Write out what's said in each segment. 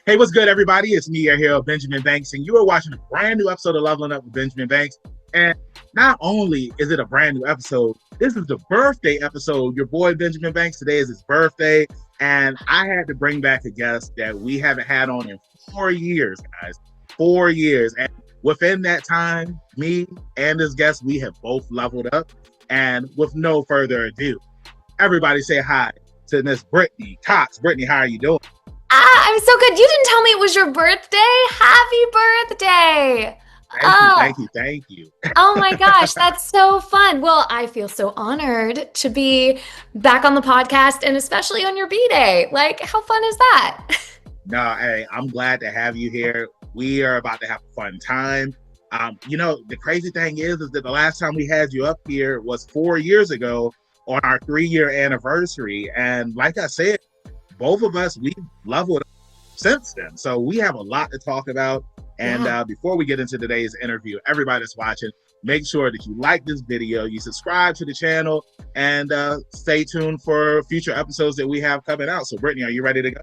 Hey, what's good, everybody? It's me, your hero, Benjamin Banks, and you are watching a brand new episode of Leveling Up with Benjamin Banks. And not only is it a brand new episode, this is the birthday episode. Your boy, Benjamin Banks, today is his birthday, and I had to bring back a guest that we haven't had on in 4 years, guys. 4 years. And within that time, me and this guest, we have both leveled up. And with no further ado, everybody say hi to Miss Brittany Cox. Brittany, how are you doing? I'm so good. You didn't tell me it was your birthday. Happy birthday. Thank you. Oh my gosh, that's so fun. Well, I feel so honored to be back on the podcast and especially on your B-Day. Like, how fun is that? No, hey, I'm glad to have you here. We are about to have a fun time. The crazy thing is that the last time we had you up here was 4 years ago on our 3-year anniversary. And like I said, both of us, we've leveled up since then. So we have a lot to talk about. And before we get into today's interview, everybody that's watching, make sure that you like this video, you subscribe to the channel, and stay tuned for future episodes that we have coming out. So Brittany, are you ready to go?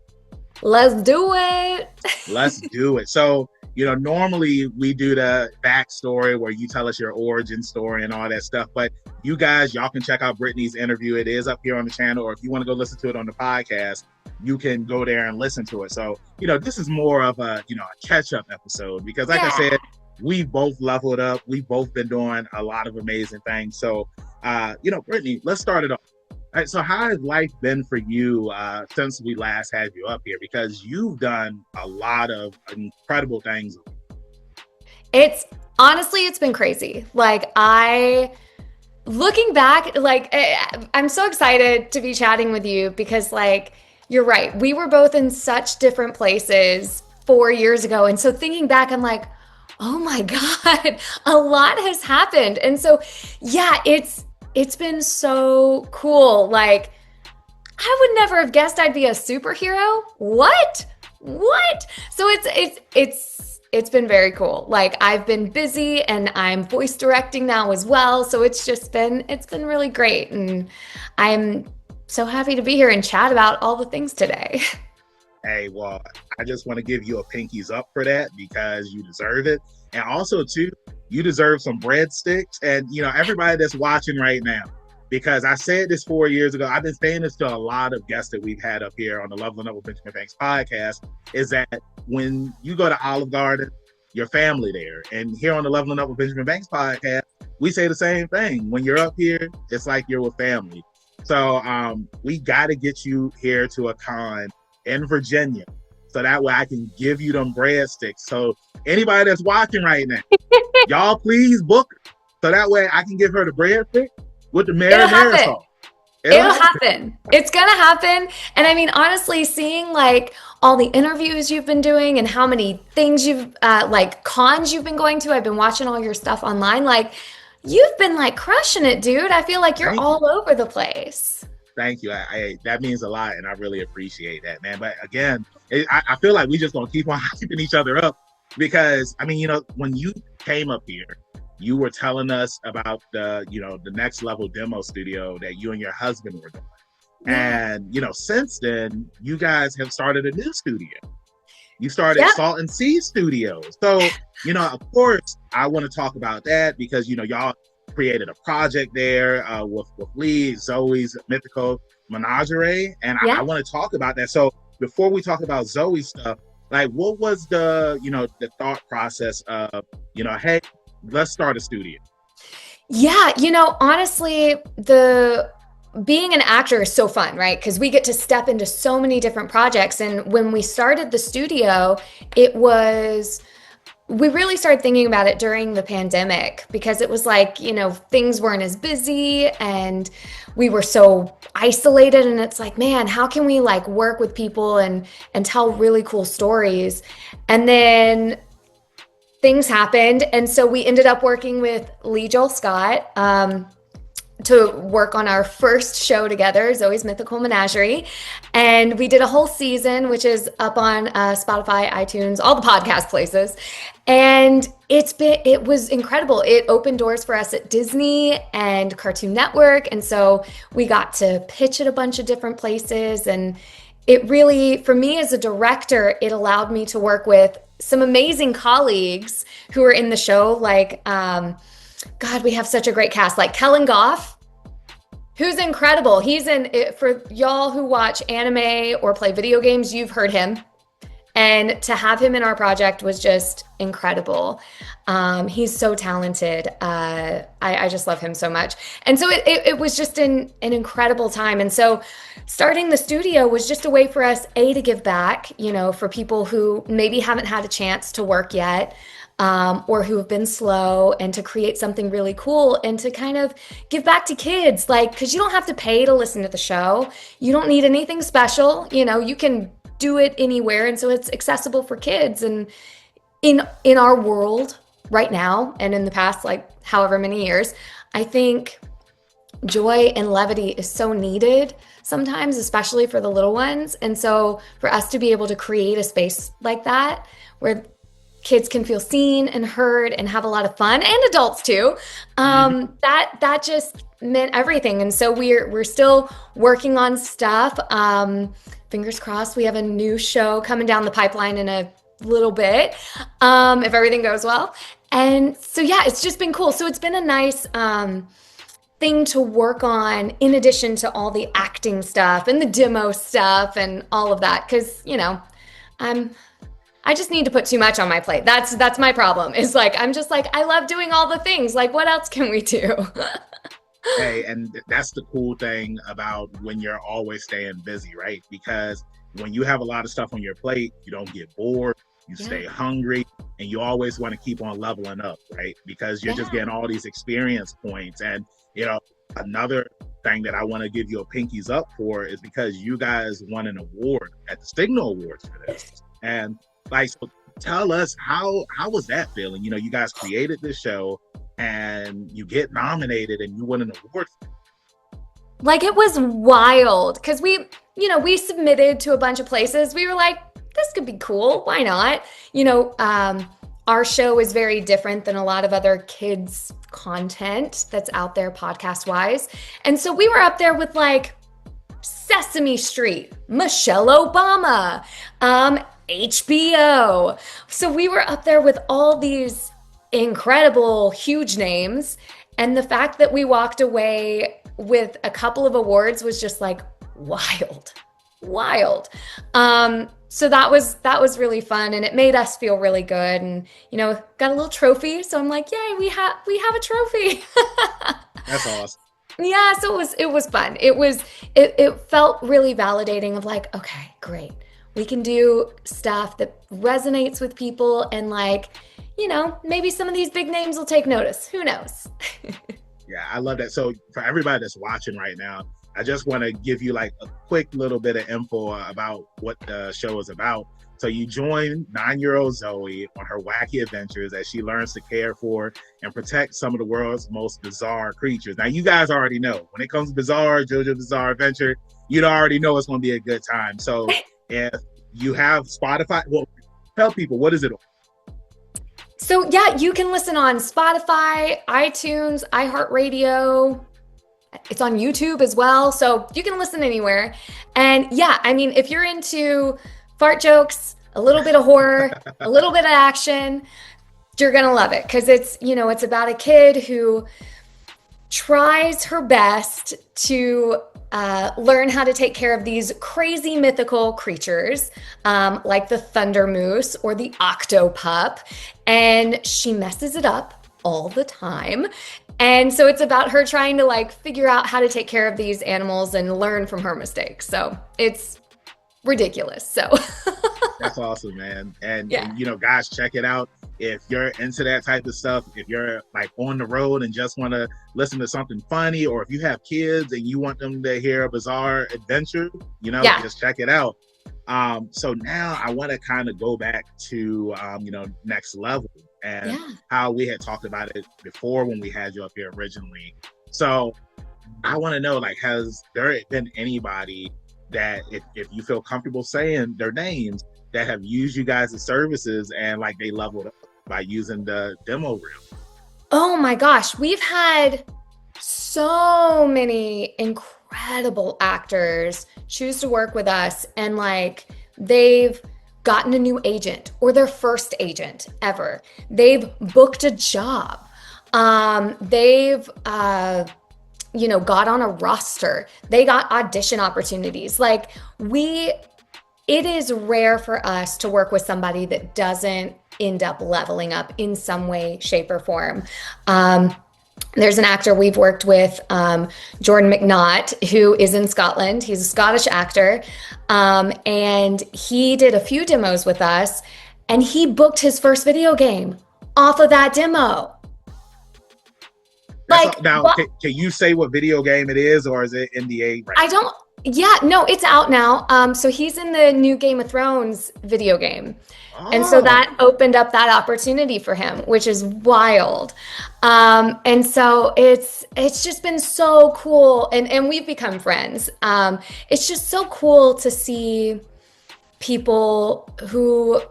Let's do it. Let's do it. So, normally we do the backstory where you tell us your origin story and all that stuff. But you guys, y'all can check out Brittany's interview. It is up here on the channel. Or if you want to go listen to it on the podcast, you can go there and listen to it. So, this is more of a catch-up episode because like I said, we both leveled up. We've both been doing a lot of amazing things. So, Brittany, let's start it off. All right, so how has life been for you since we last had you up here? Because you've done a lot of incredible things. It's been crazy. Looking back, I'm so excited to be chatting with you because you're right. We were both in such different places 4 years ago. And so thinking back, I'm like, oh my God, a lot has happened. And so, it's been so cool. I would never have guessed I'd be a superhero. What? So it's been very cool. I've been busy and I'm voice directing now as well. So it's been really great. And I'm so happy to be here and chat about all the things today. Hey, well, I just want to give you a pinkies up for that because you deserve it. And also, too, you deserve some breadsticks. And, everybody that's watching right now, because I said this 4 years ago, I've been saying this to a lot of guests that we've had up here on the Leveling Up with Benjamin Banks podcast, is that when you go to Olive Garden, your family there. And here on the Leveling Up with Benjamin Banks podcast, we say the same thing. When you're up here, it's like you're with family. So we got to get you here to a con in Virginia. So that way I can give you them breadsticks. So anybody that's watching right now, y'all please book her. So that way I can give her the breadstick with the marinara sauce. It'll happen. It's going to happen. And I mean, honestly, seeing all the interviews you've been doing and how many things you've, cons you've been going to, I've been watching all your stuff online. You've been crushing it, dude. I feel like you're all over the place. Thank you. That means a lot, and I really appreciate that, man. But again, I feel like we just gonna keep on hyping each other up because when you came up here, you were telling us about the next level demo studio that you and your husband were doing, and since then you guys have started a new studio. You started Salt and Sea Studios. So of course, I want to talk about that because y'all created a project there with Lee, Zoe's Mythical Menagerie, and I want to talk about that. So before we talk about Zoe's stuff, what was the thought process of hey, let's start a studio? Yeah, honestly, being an actor is so fun, right? Because we get to step into so many different projects. And when we started the studio, we really started thinking about it during the pandemic because it was things weren't as busy and we were so isolated. And it's man, how can we work with people and tell really cool stories? And then things happened. And so we ended up working with Lee Joel Scott to work on our first show together, Zoe's Mythical Menagerie. And we did a whole season, which is up on Spotify, iTunes, all the podcast places. And it was incredible. It opened doors for us at Disney and Cartoon Network. And so we got to pitch at a bunch of different places, and it really, for me as a director, it allowed me to work with some amazing colleagues who are in the show. Like, God, we have such a great cast. Like Kellen Goff, who's incredible. He's in it for y'all who watch anime or play video games. You've heard him. And to have him in our project was just incredible. He's so talented. I just love him so much. And so it was just an incredible time. And so starting the studio was just a way for us, A, to give back, you know, for people who maybe haven't had a chance to work yet. Or who have been slow, and to create something really cool and to kind of give back to kids, like, because you don't have to pay to listen to the show. You don't need anything special. You know, you can do it anywhere, and so it's accessible for kids. And in our world right now, and in the past like however many years, I think joy and levity is so needed sometimes, especially for the little ones. And so for us to be able to create a space like that where kids can feel seen and heard and have a lot of fun, and adults too, that just meant everything. And so we're still working on stuff. Fingers crossed, we have a new show coming down the pipeline in a little bit, if everything goes well. And so yeah, it's just been cool. So it's been a nice thing to work on, in addition to all the acting stuff and the demo stuff and all of that, because you know, I just need to put too much on my plate. That's my problem. Is like, I'm just like, I love doing all the things. Like, what else can we do? Hey, and that's the cool thing about when you're always staying busy, right? Because when you have a lot of stuff on your plate, you don't get bored, you stay hungry, and you always want to keep on leveling up, right? Because you're just getting all these experience points. And, you know, another thing that I want to give you a pinkies up for is because you guys won an award at the Signal Awards for this. And like, so tell us, how was that feeling? You know, you guys created this show and you get nominated and you win an award. Like, it was wild because we submitted to a bunch of places. We were like, this could be cool. Why not? You know, our show is very different than a lot of other kids' content that's out there podcast wise. And so we were up there with like Sesame Street, Michelle Obama, HBO. So we were up there with all these incredible, huge names. And the fact that we walked away with a couple of awards was just like wild. So that was really fun, and it made us feel really good. And, you know, got a little trophy. So I'm like, yay, we have a trophy. That's awesome. Yeah, so it was fun. It felt really validating of like, okay, great. We can do stuff that resonates with people, and like, you know, maybe some of these big names will take notice. Who knows? Yeah, I love that. So for everybody that's watching right now, I just want to give you like a quick little bit of info about what the show is about. So you join 9-year-old Zoe on her wacky adventures as she learns to care for and protect some of the world's most bizarre creatures. Now, you guys already know when it comes to bizarre, JoJo's Bizarre Adventure, you already know it's going to be a good time. So if you have Spotify, well, tell people, what is it on? So yeah, you can listen on Spotify, iTunes, iHeartRadio. It's on YouTube as well. So you can listen anywhere. And yeah, I mean, if you're into fart jokes, a little bit of horror, a little bit of action, you're going to love it. Because it's, you know, it's about a kid who tries her best to learn how to take care of these crazy mythical creatures, like the thunder moose or the octopup. And she messes it up all the time. And so it's about her trying to like figure out how to take care of these animals and learn from her mistakes. So it's ridiculous. So that's awesome, man. And you know, guys, check it out. If you're into that type of stuff, if you're like on the road and just want to listen to something funny, or if you have kids and you want them to hear a bizarre adventure, you know, just check it out. So now I want to kind of go back to, you know, Next Level and how we had talked about it before when we had you up here originally. So I want to know, like, has there been anybody that if you feel comfortable saying their names that have used you guys' services and like they leveled up by using the demo reel? Oh my gosh, we've had so many incredible incredible actors choose to work with us, and like they've gotten a new agent or their first agent ever. They've booked a job. They've got on a roster. They got audition opportunities. Like it is rare for us to work with somebody that doesn't end up leveling up in some way, shape, or form. There's an actor we've worked with, Jordan McNaught, who is in Scotland. He's a Scottish actor. And he did a few demos with us, and he booked his first video game off of that demo. Now, can you say what video game it is, or is it NDA? I don't. Yeah, no, it's out now. So he's in the new Game of Thrones video game. And so that opened up that opportunity for him, which is wild. And so it's just been so cool. And we've become friends. It's just so cool to see people who,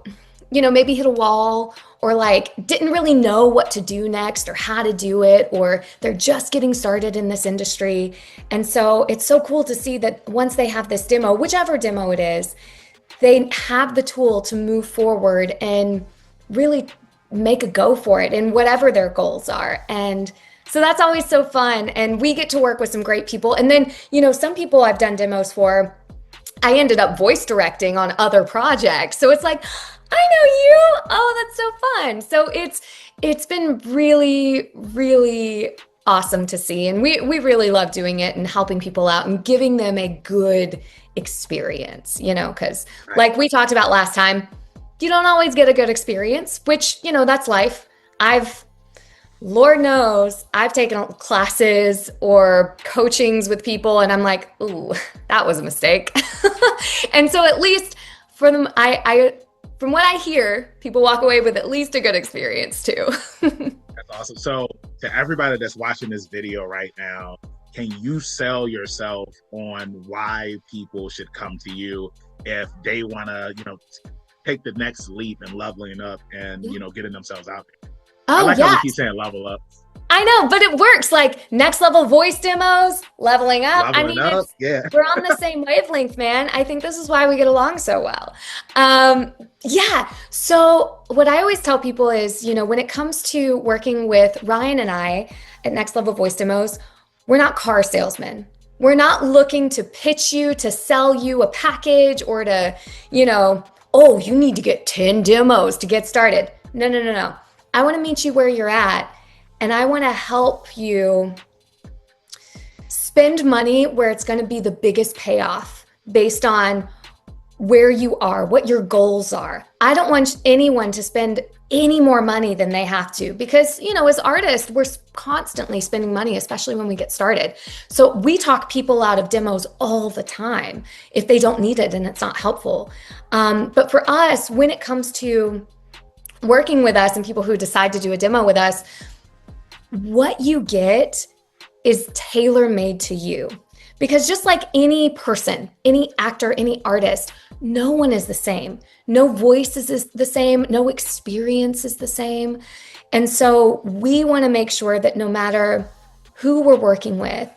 maybe hit a wall, or like didn't really know what to do next or how to do it, or they're just getting started in this industry. And so it's so cool to see that once they have this demo, whichever demo it is, they have the tool to move forward and really make a go for it in whatever their goals are. And so that's always so fun. And we get to work with some great people. And then, some people I've done demos for, I ended up voice directing on other projects. So it's like, I know you. Oh, that's so fun. So it's been really, really awesome to see. And we really love doing it and helping people out and giving them a good experience, because like we talked about last time, you don't always get a good experience, which, that's life. Lord knows, I've taken classes or coachings with people and I'm like, ooh, that was a mistake. And so at least for them, from what I hear, people walk away with at least a good experience too. That's awesome. So to everybody that's watching this video right now, can you sell yourself on why people should come to you if they want to, take the next leap and leveling up and, getting themselves out there? I like how you keep saying level up. I know, but it works. Like next level voice demos, leveling up. We're on the same wavelength, man. I think this is why we get along so well. So what I always tell people is, when it comes to working with Ryan and I at Next Level Voice Demos, we're not car salesmen. We're not looking to pitch you, to sell you a package, or to, you need to get 10 demos to get started. No. I want to meet you where you're at. And I want to help you spend money where it's going to be the biggest payoff based on where you are, what your goals are. I don't want anyone to spend any more money than they have to, because, as artists, we're constantly spending money, especially when we get started. So we talk people out of demos all the time if they don't need it and it's not helpful. But for us, when it comes to working with us and people who decide to do a demo with us, what you get is tailor-made to you. Because just like any person, any actor, any artist, no one is the same. No voice is the same. No experience is the same. And so we want to make sure that no matter who we're working with,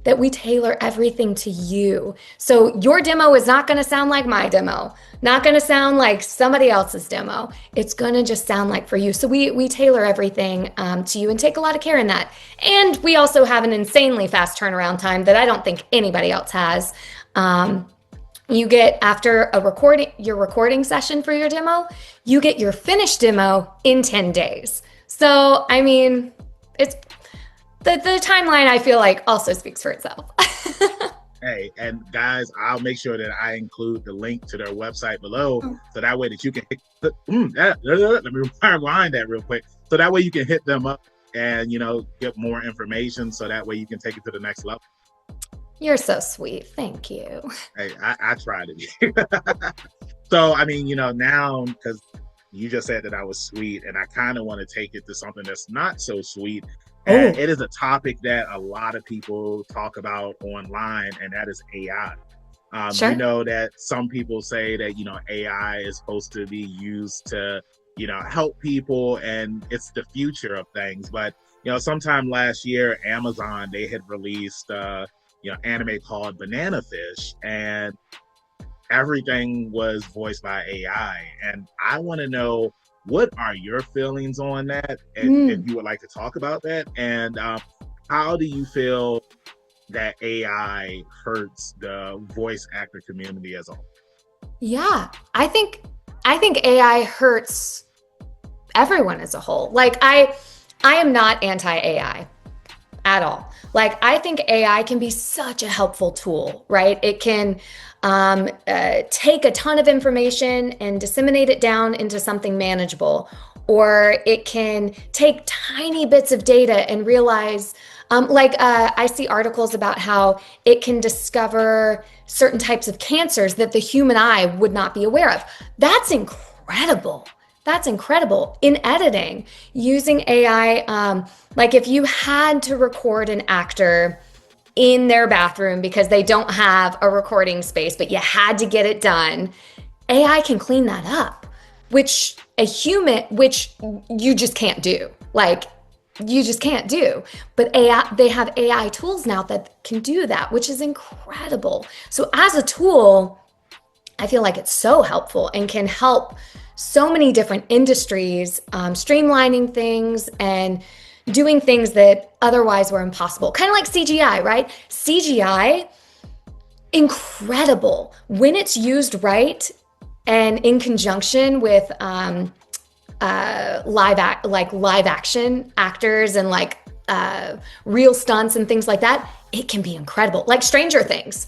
that we tailor everything to you. So your demo is not going to sound like my demo, not going to sound like somebody else's demo. It's going to just sound like for you. So we tailor everything to you and take a lot of care in that. And we also have an insanely fast turnaround time that I don't think anybody else has. You get, after your recording session for your demo, you get your finished demo in 10 days. So, I mean, it's the timeline, I feel like, also speaks for itself. Hey, and guys, I'll make sure that I include the link to their website below, so that way that you can let me rewind that real quick. So that way you can hit them up and, get more information, so that way you can take it to the next level. You're so sweet. Thank you. Hey, I tried it. So, I mean, now, because you just said that I was sweet, and I kind of want to take it to something that's not so sweet. And it is a topic that a lot of people talk about online, and that is AI. Sure. We know that some people say that, AI is supposed to be used to, help people, and it's the future of things. But, sometime last year, Amazon, they had released anime called Banana Fish, and everything was voiced by AI. And I want to know, what are your feelings on that? If Mm. you would like to talk about that, and how do you feel that AI hurts the voice actor community as a whole? Yeah, I think AI hurts everyone as a whole. Like I am not anti-AI at all. Like I think AI can be such a helpful tool, right? It can take a ton of information and disseminate it down into something manageable, or it can take tiny bits of data and realize. I see articles about how it can discover certain types of cancers that the human eye would not be aware of. That's incredible. That's incredible. In editing, using AI, like if you had to record an actor in their bathroom because they don't have a recording space, but you had to get it done, AI can clean that up, which which you just can't do. Like, you just can't do. But AI, they have AI tools now that can do that, which is incredible. So as a tool, I feel like it's so helpful and can help so many different industries, streamlining things and doing things that otherwise were impossible. Kind of like CGI, right? CGI, incredible. When it's used right and in conjunction with live action actors and real stunts and things like that, it can be incredible. Like Stranger Things.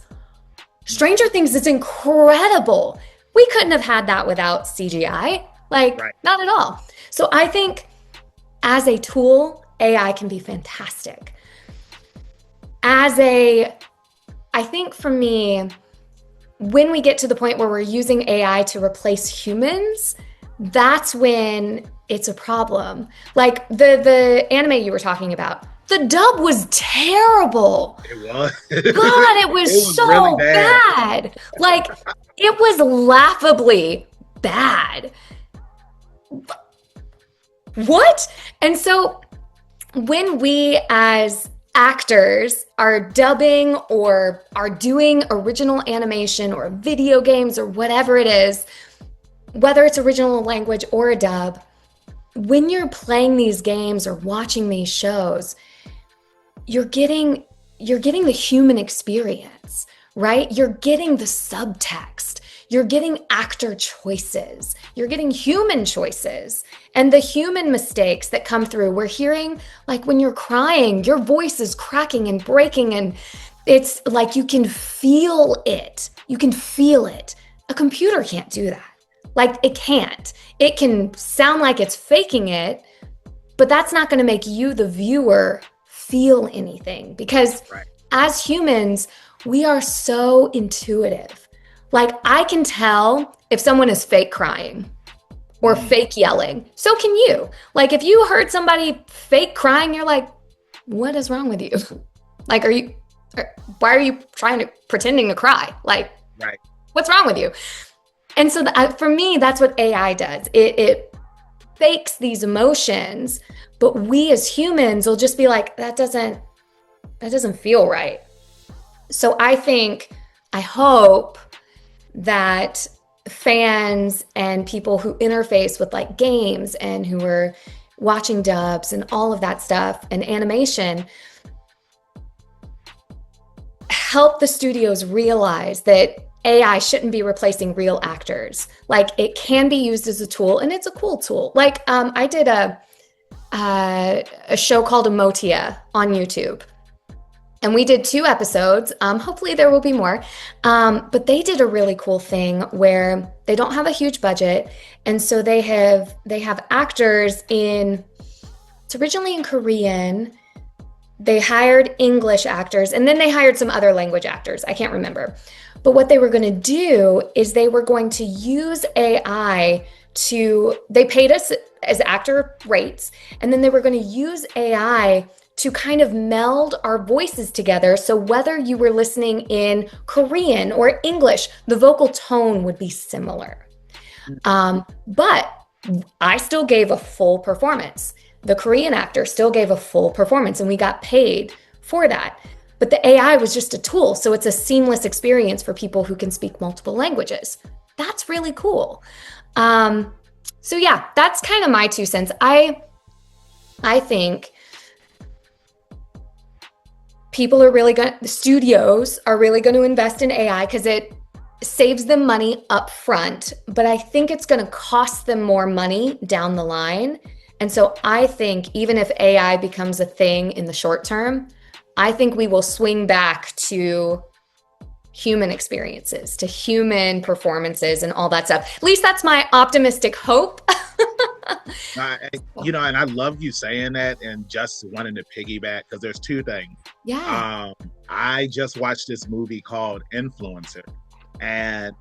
Stranger Things is incredible. We couldn't have had that without CGI. Like, Right. not at all. So I think as a tool, AI can be fantastic. I think for me, when we get to the point where we're using AI to replace humans, that's when it's a problem. Like the anime you were talking about, the dub was terrible. It was. God, it It was was really so bad. bad. Like, it was laughably bad. What? And so when we as actors are dubbing or are doing original animation or video games or whatever it is, whether it's original language or a dub, when you're playing these games or watching these shows, you're getting the human experience, right? You're getting the subtext. You're getting actor choices. You're getting human choices and the human mistakes that come through. We're hearing, like, when you're crying, your voice is cracking and breaking, and it's like you can feel it. You can feel it. A computer can't do that. Like, it can't. It can sound like it's faking it, but that's not going to make you, the viewer, feel anything, because Right. as humans, we are so intuitive. Like, I can tell if someone is fake crying or fake yelling. So can you. Like, if you heard somebody fake crying, you're like, what is wrong with you? Like, why are you pretending to cry? Like, Right. what's wrong with you? And so for me, that's what AI does. It fakes these emotions, but we as humans will just be like, that doesn't feel right. So I hope that fans and people who interface with like games and who are watching dubs and all of that stuff and animation help the studios realize that AI shouldn't be replacing real actors. Like, it can be used as a tool, and it's a cool tool. Like, I did a show called Emotia on YouTube, and we did 2 episodes. Hopefully there will be more. But they did a really cool thing where they don't have a huge budget, and so they have actors it's originally in Korean. They hired English actors, and then they hired some other language actors. I can't remember. But what they were going to do is they were going to use AI they paid us as actor rates, and then they were going to use AI to kind of meld our voices together. So whether you were listening in Korean or English, the vocal tone would be similar. But I still gave a full performance. The Korean actor still gave a full performance, and we got paid for that. but the AI was just a tool. So it's a seamless experience for people who can speak multiple languages. That's really cool. So yeah, that's kind of my 2 cents. I think studios are really going to invest in AI because it saves them money up front, but I think it's going to cost them more money down the line. And so I think even if AI becomes a thing in the short term, I think we will swing back to human experiences, to human performances and all that stuff. At least that's my optimistic hope. And I love you saying that, and just wanting to piggyback because there's two things. Yeah. I just watched this movie called Influencer, and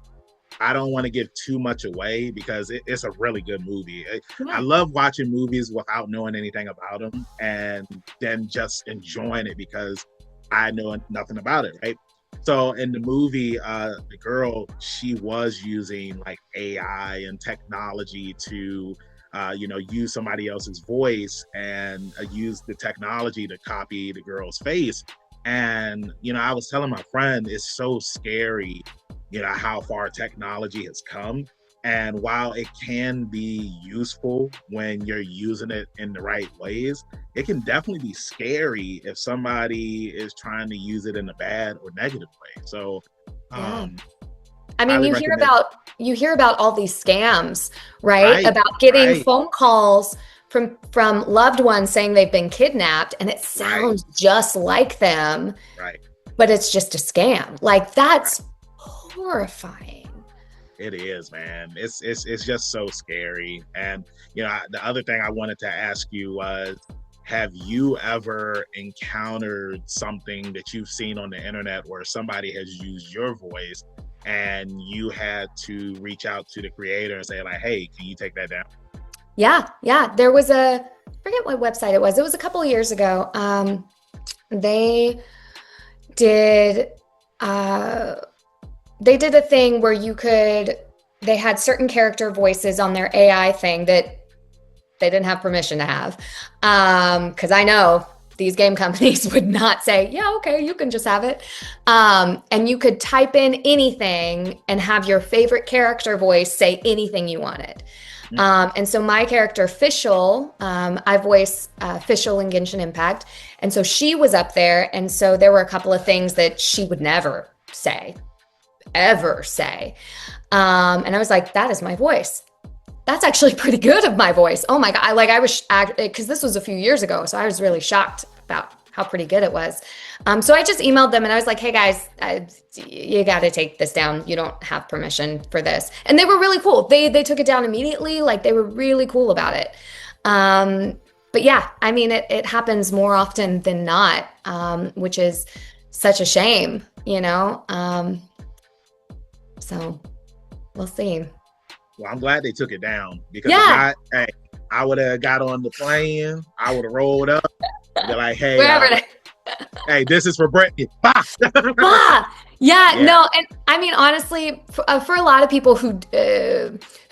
I don't want to give too much away because it's a really good movie. I love watching movies without knowing anything about them and then just enjoying it because I know nothing about it, right? So in the movie, the girl, she was using like AI and technology to, use somebody else's voice and use the technology to copy the girl's face. And, I was telling my friend, it's so scary, how far technology has come. And while it can be useful when you're using it in the right ways, it can definitely be scary if somebody is trying to use it in a bad or negative way. So, I mean, you hear about all these scams, right? Right, About getting right, phone calls from loved ones saying they've been kidnapped, and it sounds just like them, right, but it's just a scam. Like, that's right. horrifying. It is, man. It's just so scary. And the other thing I wanted to ask you was, have you ever encountered something that you've seen on the internet where somebody has used your voice and you had to reach out to the creator and say like, hey, can you take that down? Yeah. There was I forget what website it was. It was a couple of years ago. They did they did a thing where they had certain character voices on their AI thing that they didn't have permission to have. Because I know these game companies would not say, yeah, okay, you can just have it. And you could type in anything and have your favorite character voice say anything you wanted. And so my character, Fischl, I voice Fischl in Genshin Impact. And so she was up there. And so there were a couple of things that she would never ever say. And I was like, that is my voice. That's actually pretty good of my voice. Oh my God. I was, because this was a few years ago. So I was really shocked about how pretty good it was. So I just emailed them and I was like, hey guys, you got to take this down. You don't have permission for this. And they were really cool. They took it down immediately. Like, they were really cool about it. But yeah, I mean, it happens more often than not, which is such a shame, so we'll see. Well, I'm glad they took it down because if not, hey, I would have got on the plane. I would have rolled up. Be like, hey, hey, this is for Brittany. Bah! Yeah, no, and I mean, honestly, for a lot of people who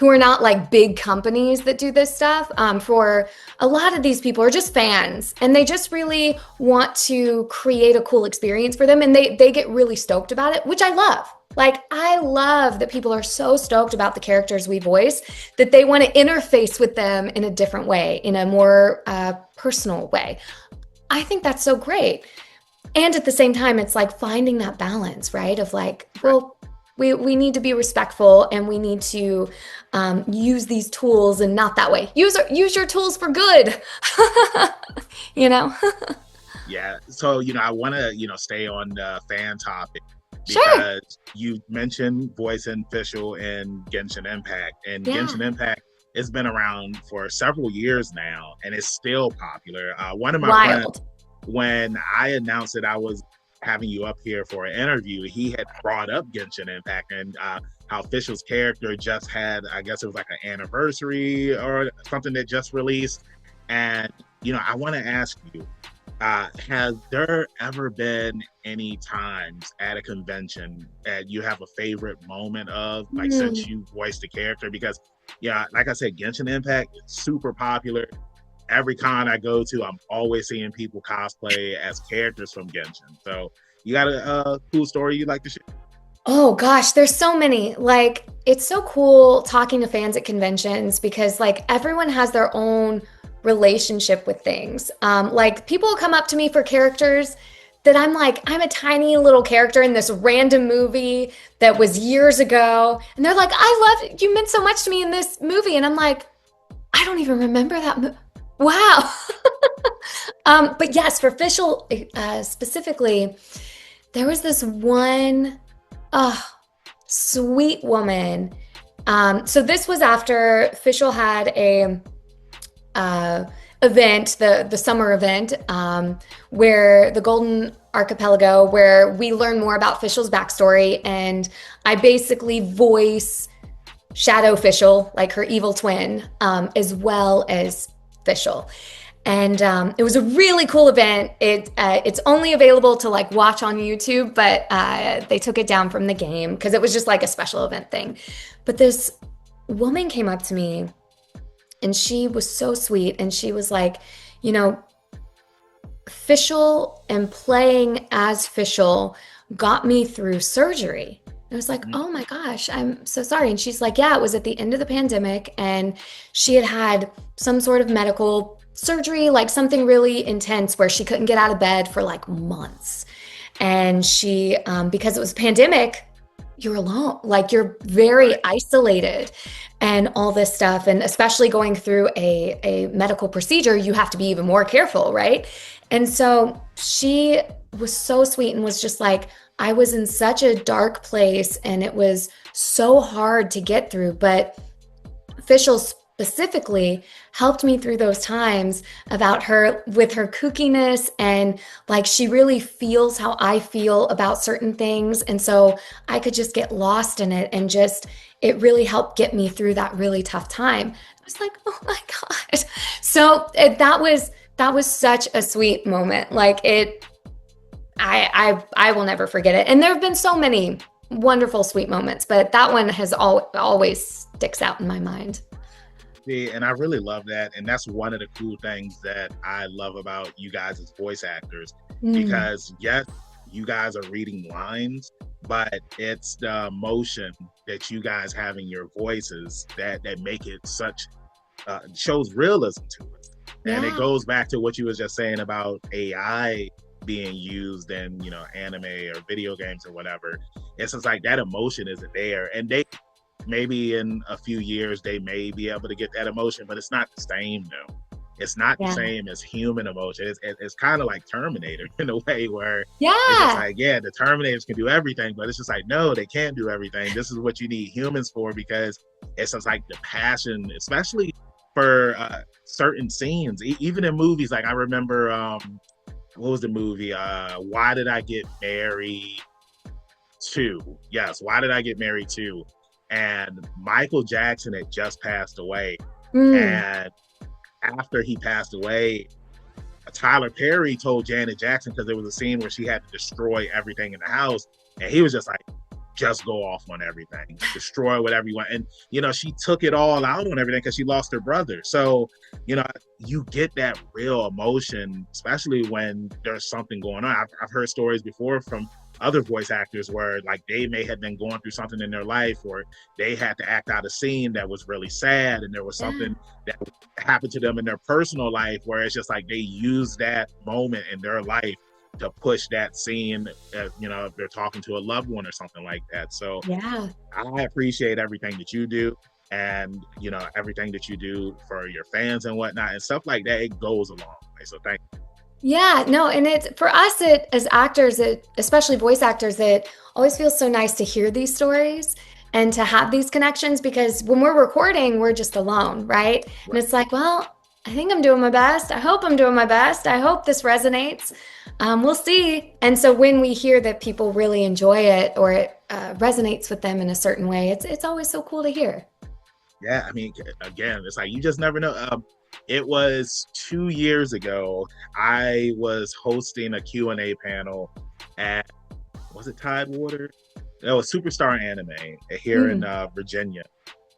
are not like big companies that do this stuff, for a lot of these people are just fans, and they just really want to create a cool experience for them, and they get really stoked about it, which I love. Like, I love that people are so stoked about the characters we voice that they want to interface with them in a different way, in a more personal way. I think that's so great. And at the same time, it's like finding that balance, right? Of like, well, we need to be respectful and we need to use these tools and not that way. Use your tools for good, Yeah. So, I want to, stay on the fan topic Sure. because you mentioned voicing Fischl in Genshin Impact, and Genshin Impact has been around for several years now, and it's still popular. One of my friends, when I announced that I was having you up here for an interview, he had brought up Genshin Impact and how Fischl's character just had, I guess it was like an anniversary or something that just released. And, I want to ask you, has there ever been any times at a convention that you have a favorite moment of, like, since you voiced the character? Because, like I said, Genshin Impact is super popular. every con I go to, I'm always seeing people cosplay as characters from Genshin. So you got a cool story you'd like to share? Oh gosh, there's so many. Like, it's so cool talking to fans at conventions because like everyone has their own relationship with things. Like people will come up to me for characters that I'm like, I'm a tiny little character in this random movie that was years ago. And they're like, I love you meant so much to me in this movie. And I'm like, I don't even remember that Wow. But yes, for official specifically, there was this one oh, sweet woman. So this was after Fischl had a event, the summer event, where the Golden Archipelago, where we learn more about Fischl's backstory, and I basically voice Shadow Fischl, like her evil twin, as well as Fischl. And it was a really cool event. It's only available to like watch on YouTube, but they took it down from the game because it was just like a special event thing. But this woman came up to me and she was so sweet. And she was like, you know, Fischl and playing as Fischl got me through surgery. I was like, oh my gosh, I'm so sorry. And she's like, yeah, it was at the end of the pandemic and she had had some sort of medical surgery, like something really intense where she couldn't get out of bed for like months. And she, because it was a pandemic, you're alone, like you're very isolated and all this stuff. And especially going through a medical procedure, you have to be even more careful, right? And so she was so sweet and was just like, I was in such a dark place and it was so hard to get through, but Fischl specifically helped me through those times about her with her kookiness and like she really feels how I feel about certain things. And so I could just get lost in it and just it really helped get me through that really tough time. I was like, oh my God. So that was such a sweet moment. Like I will never forget it. And there have been so many wonderful, sweet moments, but that one has always sticks out in my mind. Yeah, and I really love that. And that's one of the cool things that I love about you guys as voice actors, because yes, you guys are reading lines, but it's the emotion that you guys have in your voices that make it such shows realism to it. And it goes back to what you was just saying about AI being used in, you know, anime or video games or whatever. It's just like that emotion isn't there. And they maybe in a few years they may be able to get that emotion, but it's not the same though. It's not the same as human emotion. It's kind of like Terminator in a way where it's just like, yeah, the Terminators can do everything, but it's just like, no, they can't do everything. This is what you need humans for, because it's just like the passion, especially for certain scenes, even in movies. Like I remember, what was the movie? Why Did I Get Married 2? Yes, Why Did I Get Married 2? And Michael Jackson had just passed away. And after he passed away, Tyler Perry told Janet Jackson, because there was a scene where she had to destroy everything in the house, and he was just like, just go off on everything, destroy whatever you want. And, you know, she took it all out on everything because she lost her brother. So, you know, you get that real emotion, especially when there's something going on. I've heard stories before from other voice actors where like they may have been going through something in their life, or they had to act out a scene that was really sad, and there was something that happened to them in their personal life where it's just like they use that moment in their life to push that scene, you know, if they're talking to a loved one or something like that. So I appreciate everything that you do, and, you know, everything that you do for your fans and whatnot and stuff like that. It goes a long way. So thank you. Yeah, no, and it's for us, it as actors, especially voice actors, it always feels so nice to hear these stories and to have these connections, because when we're recording, we're just alone, right? And it's like, well, I think I'm doing my best. I hope I'm doing my best. I hope this resonates. We'll see. And so when we hear that people really enjoy it, or it resonates with them in a certain way, it's always so cool to hear. Yeah, I mean, again, it's like you just never know. It was 2 years ago. I was hosting a Q&A panel at, was it Tidewater? No, a Superstar Anime here in Virginia.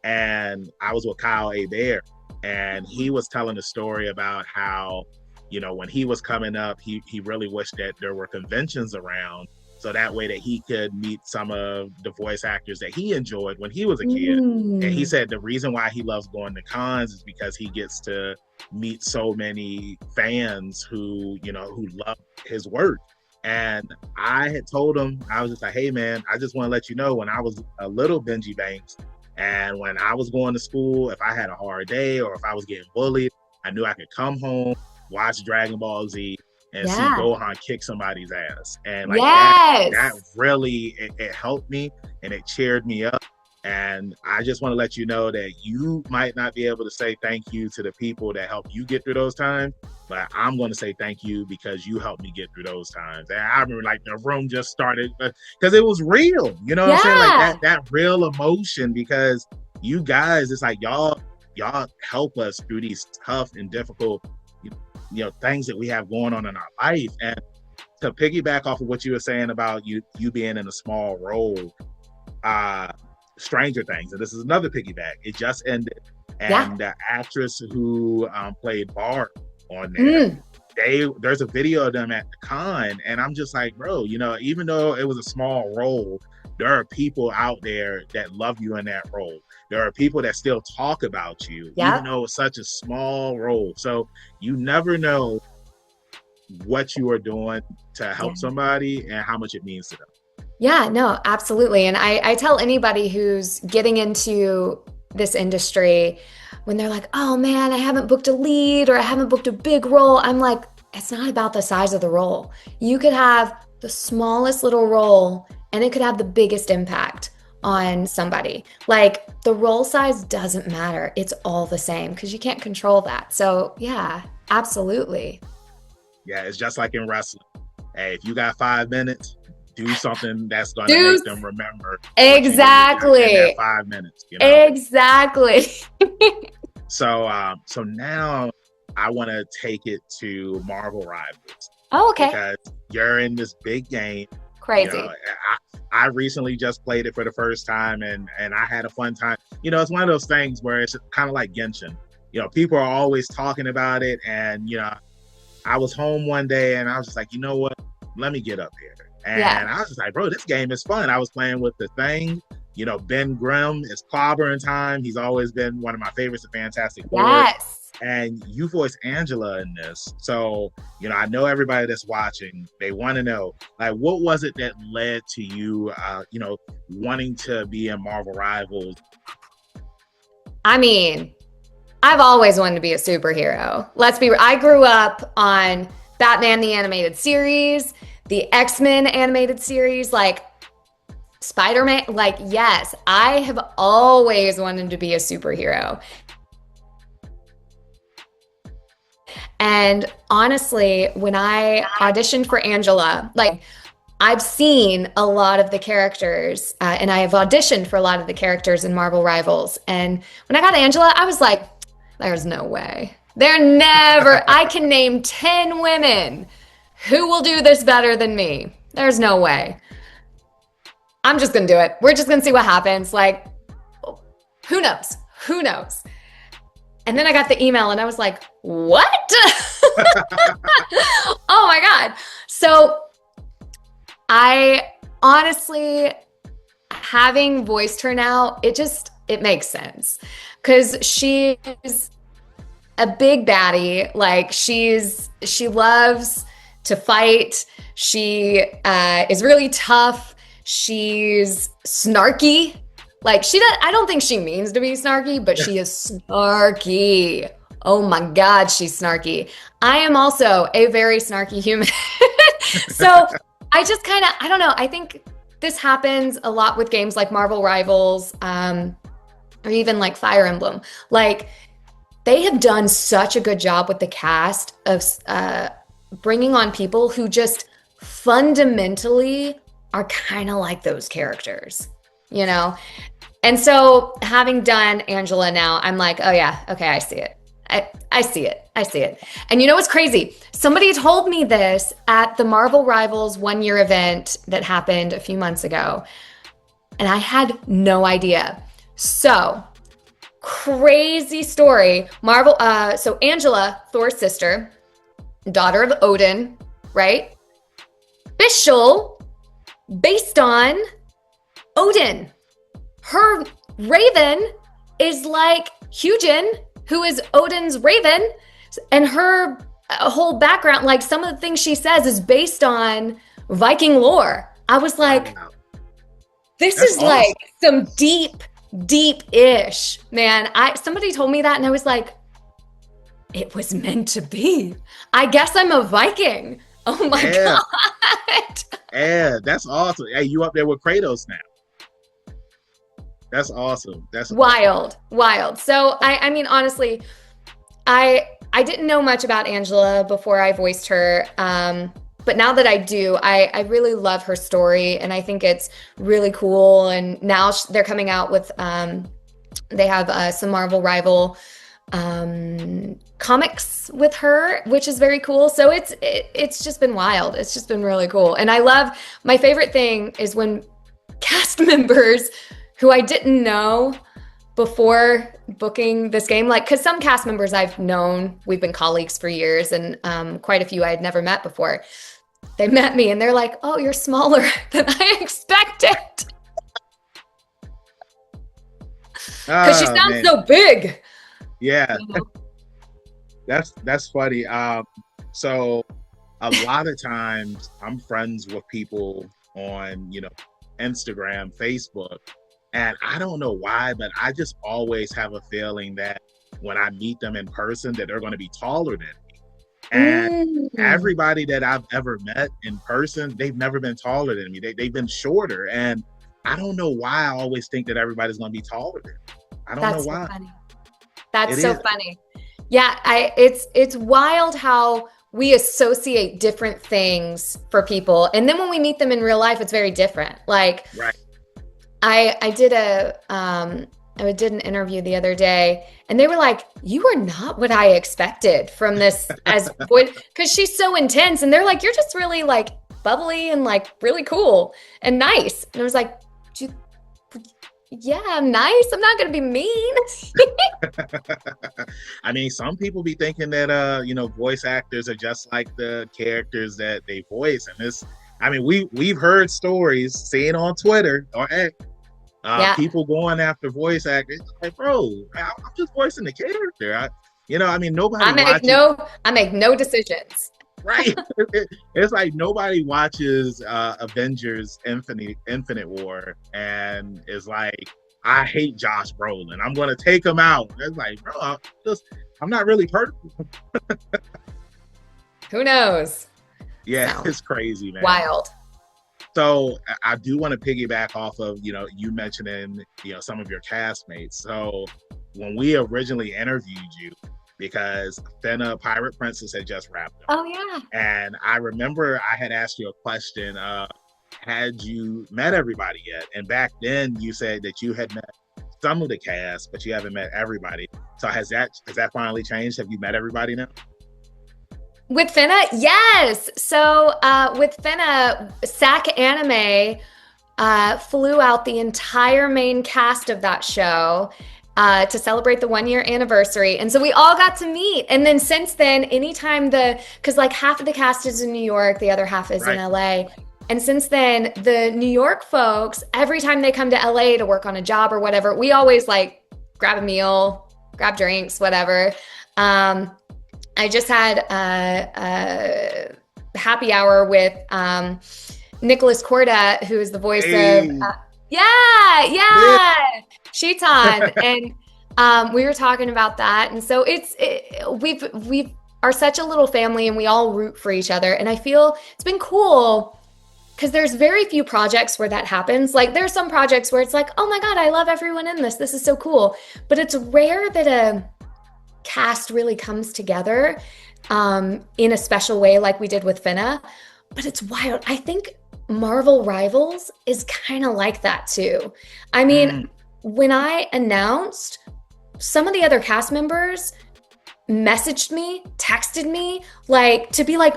And I was with Kyle A. Bear. and he was telling a story about how, when he was coming up, he really wished that there were conventions around, so that way that he could meet some of the voice actors that he enjoyed when he was a kid. And he said the reason why he loves going to cons is because he gets to meet so many fans who love his work. And I had told him, I was just like, hey man, I just want to let you know, when I was a little Benji Banks and when I was going to school, if I had a hard day or if I was getting bullied, I knew I could come home, watch Dragon Ball Z, and see Gohan kick somebody's ass. And like that really, it helped me and it cheered me up. And I just want to let you know that you might not be able to say thank you to the people that helped you get through those times, but I'm going to say thank you because you helped me get through those times. And I remember like the room just started because it was real, you know what I'm saying? Like that real emotion, because you guys, it's like y'all help us through these tough and difficult, things that we have going on in our life. And to piggyback off of what you were saying about you being in a small role, Stranger Things, and this is another piggyback. It just ended, and the actress who played Barb on there, there's a video of them at the con, and I'm just like, bro, even though it was a small role, there are people out there that love you in that role. There are people that still talk about you, even though it's such a small role. So you never know what you are doing to help somebody and how much it means to them. Yeah, no, absolutely. And I tell anybody who's getting into this industry, when they're like, oh man, I haven't booked a lead or I haven't booked a big role, I'm like, it's not about the size of the role. You could have the smallest little role and it could have the biggest impact on somebody. Like the role size doesn't matter. It's all the same because you can't control that. So yeah, absolutely. Yeah, it's just like in wrestling. Hey, if you got 5 minutes, do something that's going to make them remember. Exactly. In that 5 minutes. Exactly. So now I want to take it to Marvel Rivals. Oh, okay. Because you're in this big game. Crazy. I recently just played it for the first time and I had a fun time. It's one of those things where it's kind of like Genshin. People are always talking about it, and I was home one day and I was just like, you know what? Let me get up here. And I was just like, bro, this game is fun. I was playing with the Thing. Ben Grimm is clobbering time. He's always been one of my favorites of Fantastic Four. Yes. And you voice Angela in this. So, I know everybody that's watching, they want to know, like, what was it that led to you, wanting to be in Marvel Rivals? I mean, I've always wanted to be a superhero. I grew up on Batman the Animated Series, the X-Men animated series, like Spider-Man. Like, yes, I have always wanted to be a superhero. And honestly, when I auditioned for Angela, like I've seen a lot of the characters and I have auditioned for a lot of the characters in Marvel Rivals. And when I got Angela, I was like, there's no way. I can name 10 women who will do this better than me. There's no way. I'm just going to do it. We're just going to see what happens. Like, who knows? Who knows? And then I got the email and I was like, what? Oh my God. So I honestly, having voiced her now, it makes sense. Because she's a big baddie. Like she loves to fight. She is really tough. She's snarky. Like I don't think she means to be snarky, but she is snarky. Oh my God, she's snarky. I am also a very snarky human. So I just I don't know. I think this happens a lot with games like Marvel Rivals, or even like Fire Emblem. Like they have done such a good job with the cast of bringing on people who just fundamentally are kind of like those characters, And so having done Angela now, I'm like, oh yeah, okay, I see it. I see it. I see it. And you know what's crazy? Somebody told me this at the Marvel Rivals 1-year event that happened a few months ago, and I had no idea. So crazy story. So Angela, Thor's sister, daughter of Odin, right? Official, based on Odin. Her raven is like Hugin, who is Odin's raven, and her whole background, like some of the things she says, is based on Viking lore. I was like, this is awesome. Like some deep-ish, man. Somebody told me that and I was like, it was meant to be. I guess I'm a Viking. Oh my God. Yeah, that's awesome. Hey, you up there with Kratos now. That's awesome. That's wild. So I mean, honestly, I didn't know much about Angela before I voiced her. But now that I do, I really love her story, and I think it's really cool. And now they're coming out with, they have some Marvel Rival comics with her, which is very cool. So it's just been wild. It's just been really cool. And my favorite thing is when cast members who I didn't know before booking this game, like, because some cast members I've known, we've been colleagues for years, and quite a few I had never met before. They met me and they're like, oh, you're smaller than I expected. Because she sounds so big. Yeah. You know? That's funny. So a lot of times I'm friends with people on, Instagram, Facebook, and I don't know why, but I just always have a feeling that when I meet them in person that they're going to be taller than me. And everybody that I've ever met in person, they've never been taller than me. They've been shorter. And I don't know why I always think that everybody's going to be taller than me. I don't know why. Funny. That's so funny. Yeah, it's wild how we associate different things for people. And then when we meet them in real life, it's very different. Like, right. I did an interview the other day, and they were like, you are not what I expected from this as voice, because she's so intense. And they're like, you're just really like bubbly and like really cool and nice. And I was like, yeah, I'm nice. I'm not going to be mean. I mean, some people be thinking that, voice actors are just like the characters that they voice. And we've heard stories, seen on Twitter or X, people going after voice actors. Like, bro, I'm just voicing the character. Nobody. I make no decisions. Right. It's like nobody watches Avengers Infinite War and is like, I hate Josh Brolin, I'm going to take him out. It's like, bro, I'm not really perfect. Who knows? Yeah, it's crazy, man. Wild. So I do want to piggyback off of, you mentioning, some of your castmates. So when we originally interviewed you, because Finna Pirate Princess had just wrapped up. Oh, yeah. And I remember I had asked you a question, had you met everybody yet? And back then you said that you had met some of the cast, but you haven't met everybody. So has that finally changed? Have you met everybody now? With Finna? Yes. So with Finna, SAC Anime flew out the entire main cast of that show to celebrate the 1-year anniversary. And so we all got to meet. And then since then, anytime because like half of the cast is in New York, the other half is in LA. And since then, the New York folks, every time they come to LA to work on a job or whatever, we always like grab a meal, grab drinks, whatever. I just had a happy hour with Nicholas Corda, who is the voice of Shitan, and we were talking about that. And so we are such a little family, and we all root for each other. And I feel it's been cool because there's very few projects where that happens. Like there's some projects where it's like, oh my God, I love everyone in this. This is so cool. But it's rare that a cast really comes together in a special way like we did with Finna. But it's wild. I think Marvel Rivals is kind of like that too. I mean, when I announced, some of the other cast members messaged me, texted me, like to be like,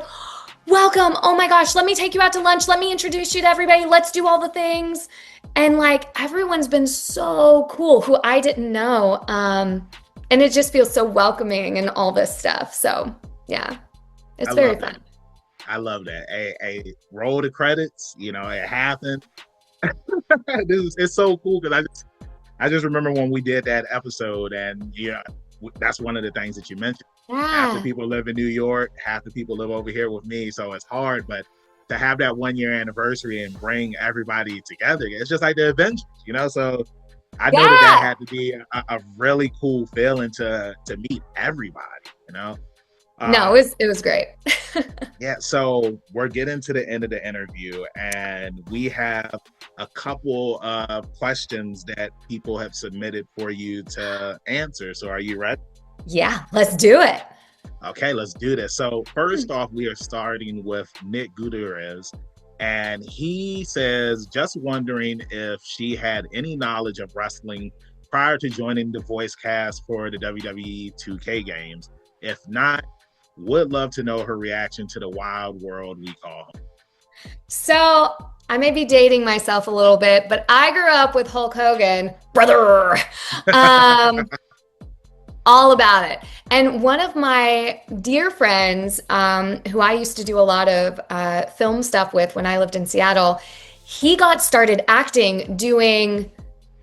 welcome, oh my gosh, let me take you out to lunch, let me introduce you to everybody, let's do all the things. And like everyone's been so cool who I didn't know. And it just feels so welcoming and all this stuff. So yeah, I it's very love that. fun. I love that. Roll the credits. It happened. It's so cool because I just remember when we did that episode, and that's one of the things that you mentioned. Half the Yeah. people live in New York, half the people live over here with me, so it's hard. But to have that 1 year anniversary and bring everybody together, it's just like the Avengers. So I know that Yeah. had to be a really cool feeling to meet everybody. No, Um, it was great. yeah, so we're getting to the end of the interview, and we have a couple of questions that people have submitted for you to answer. So are you ready? Yeah, let's do it. Okay, let's do this. So first off, we are starting with Nick Gutierrez, and he says, just wondering if she had any knowledge of wrestling prior to joining the voice cast for the WWE 2K games. If not, would love to know her reaction to the wild world we call home. So I may be dating myself a little bit, but I grew up with Hulk Hogan, brother. Um, all about it. And one of my dear friends, who I used to do a lot of film stuff with when I lived in Seattle, he got started acting doing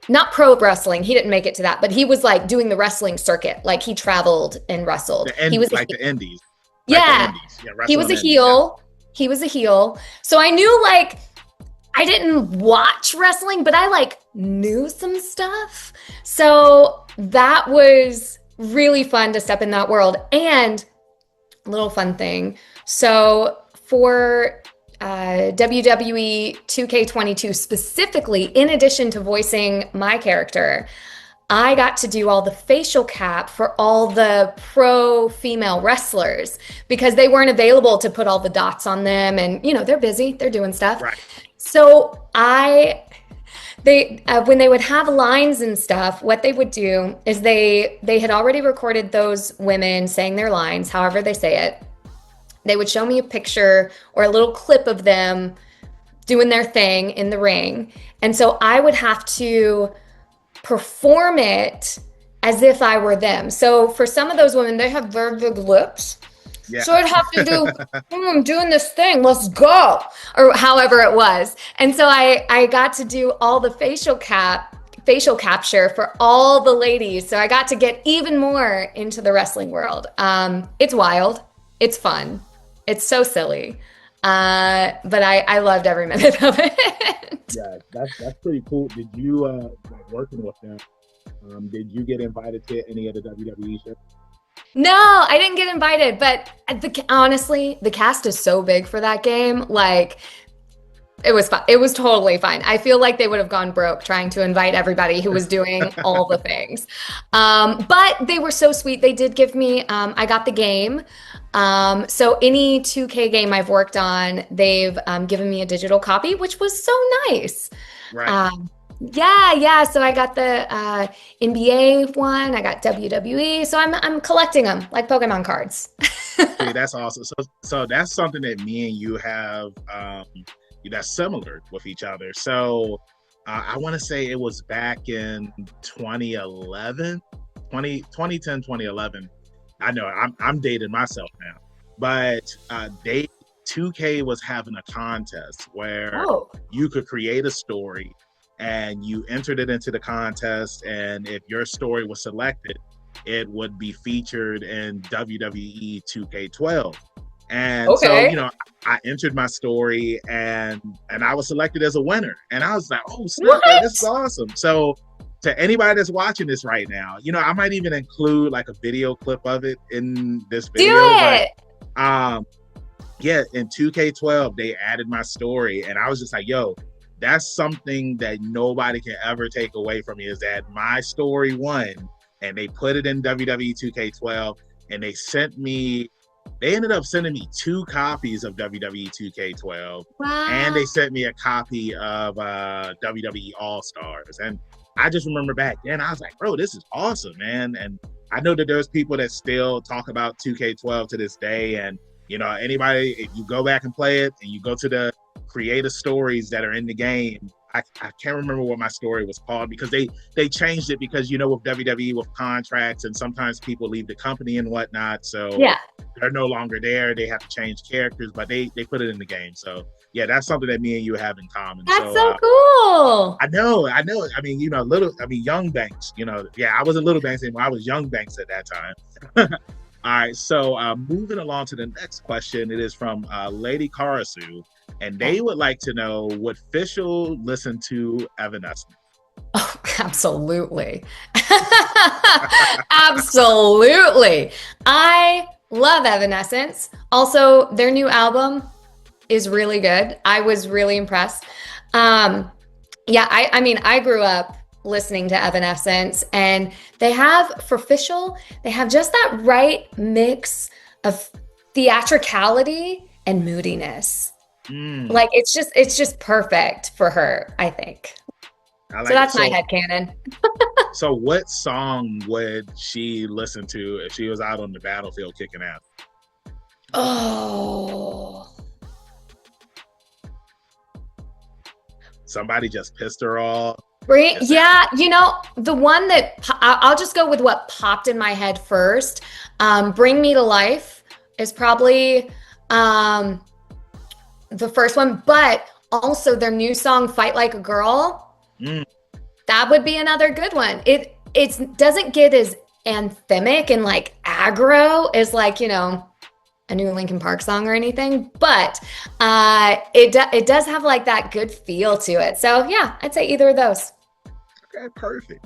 not pro wrestling. He didn't make it to that, but he was like doing the wrestling circuit. Like he traveled and wrestled. He was Like the indies, yeah, yeah, he was wrestling a indies, yeah. heel. He was a heel. So I knew like I didn't watch wrestling, but I like knew some stuff. So that was really fun to step in that world. And a little fun thing. So for WWE 2K22 specifically, in addition to voicing my character, I got to do all the facial cap for all the pro female wrestlers because they weren't available to put all the dots on them. And, they're busy, they're doing stuff. Right. So they when they would have lines and stuff, what they would do is they had already recorded those women saying their lines, however they say it. They would show me a picture or a little clip of them doing their thing in the ring. And so I would have to perform it as if I were them. So for some of those women, they have very big lips. Yeah. So I'd have to do, I'm doing this thing, let's go, or however it was. And so I got to do all the facial capture for all the ladies. So I got to get even more into the wrestling world. It's wild. It's fun. It's so silly. But I loved every minute of it. Yeah, that's pretty cool. Did you working with them? Did you get invited to any of the WWE shows? No, I didn't get invited, but honestly, the cast is so big for that game. Like, it was fun. It was totally fine. I feel like they would have gone broke trying to invite everybody who was doing all the things. But they were so sweet. They did give me, I got the game. So any 2K game I've worked on, they've given me a digital copy, which was so nice. Right. Yeah. So I got the NBA one. I got WWE. So I'm collecting them like Pokemon cards. See, that's awesome. So that's something that me and you have that's similar with each other. So I want to say it was back in 2011, 2010, 2011. I know I'm dating myself now, but 2K was having a contest where you could create a story and you entered it into the contest, and if your story was selected, it would be featured in WWE 2K12. And Okay. so, I entered my story and I was selected as a winner. And I was like, oh, snap, this is awesome. So to anybody that's watching this right now, I might even include like a video clip of it in this video. Do it. But yeah, in 2K12, they added my story, and I was just like, yo, that's something that nobody can ever take away from me, is that my story won, and they put it in WWE 2K12, and they ended up sending me 2 copies of WWE 2K12, Wow. and they sent me a copy of WWE All-Stars. And I just remember back then, I was like, bro, this is awesome, man. And I know that there's people that still talk about 2K12 to this day. And, anybody, if you go back and play it and you go to the creative stories that are in the game, I can't remember what my story was called because they changed it because with WWE with contracts and sometimes people leave the company and whatnot, so Yeah. they're no longer there. They have to change characters, but they put it in the game. So yeah, that's something that me and you have in common. That's So so cool. I know. I mean, young Banks. Yeah, I was a little Banks when I was young Banks at that time. All right, so moving along to the next question, it is from Lady Karasu, and they would like to know, would Fischl listen to Evanescence? Oh, absolutely. Absolutely. I love Evanescence. Also, their new album is really good. I was really impressed. Um, yeah, I mean, I grew up listening to Evanescence, and for Fischl, they have just that right mix of theatricality and moodiness. Mm, Like it's just perfect for her, I think. I So like it. that's my headcanon. So what song would she listen to if she was out on the battlefield kicking ass? Oh. Somebody just pissed her off. Yeah, the one that I'll just go with what popped in my head first. Bring Me to Life is probably the first one, but also their new song Fight Like a Girl. Mm. That would be another good one. It doesn't get as anthemic and like aggro as like, a new Linkin Park song or anything, but it does have like that good feel to it. So yeah, I'd say either of those. Okay, perfect.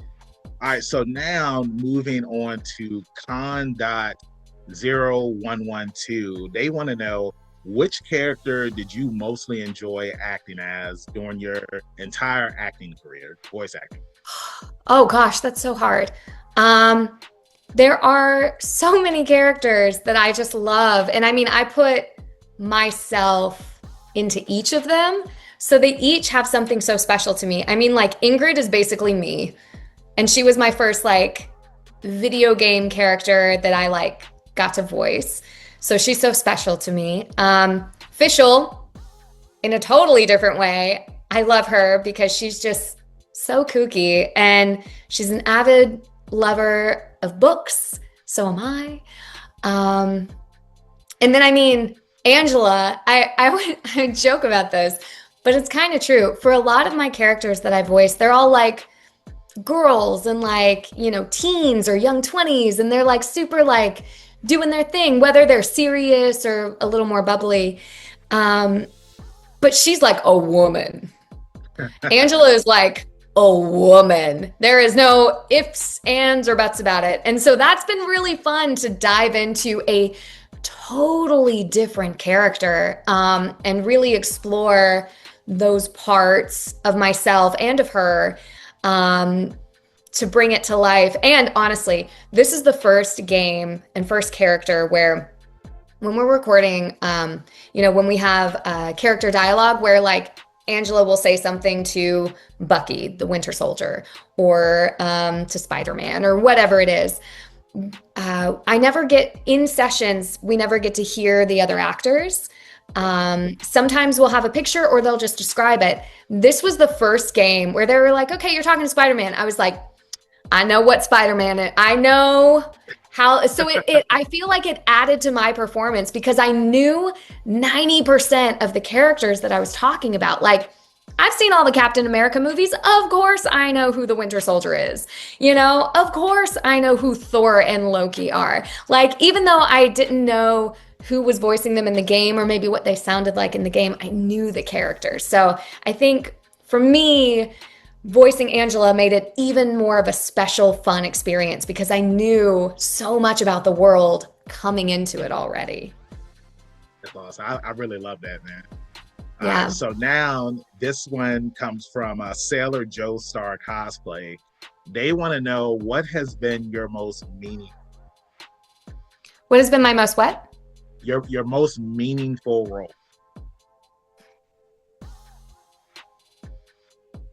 All right, so now moving on to Con.0112. They want to know, which character did you mostly enjoy acting as during your entire acting career, voice acting? Oh gosh, that's so hard. There are so many characters that I just love. And I mean, I put myself into each of them. So they each have something so special to me. I mean, like Ingrid is basically me. And she was my first like video game character that I like got to voice. So she's so special to me. Fischl, in a totally different way. I love her because she's just so kooky and she's an avid lover of books. So am I. And then, I mean, Angela, I would joke about this, but it's kind of true. For a lot of my characters that I voice, they're all like girls and like, teens or young 20s. And they're like super like doing their thing, whether they're serious or a little more bubbly. But she's like a woman. Angela is like a woman. There is no ifs, ands, or buts about it. And so that's been really fun to dive into a totally different character and really explore those parts of myself and of her to bring it to life. And honestly, this is the first game and first character where when we're recording, when we have character dialogue where like Angela will say something to Bucky, the Winter Soldier, or to Spider-Man or whatever it is. I never get in sessions. We never get to hear the other actors. Sometimes we'll have a picture or they'll just describe it. This was the first game where they were like, okay, you're talking to Spider-Man. I was like, I know what Spider-Man is. I know how. So I feel like it added to my performance because I knew 90% of the characters that I was talking about. Like, I've seen all the Captain America movies. Of course, I know who the Winter Soldier is. Of course, I know who Thor and Loki are. Like, even though I didn't know who was voicing them in the game or maybe what they sounded like in the game, I knew the characters. So I think for me, voicing Angela made it even more of a special, fun experience because I knew so much about the world coming into it already. That's awesome. I really love that, man. Yeah. So now this one comes from Sailor Joe Star Cosplay. They want to know, what has been your most meaningful? What has been my most what? Your most meaningful role.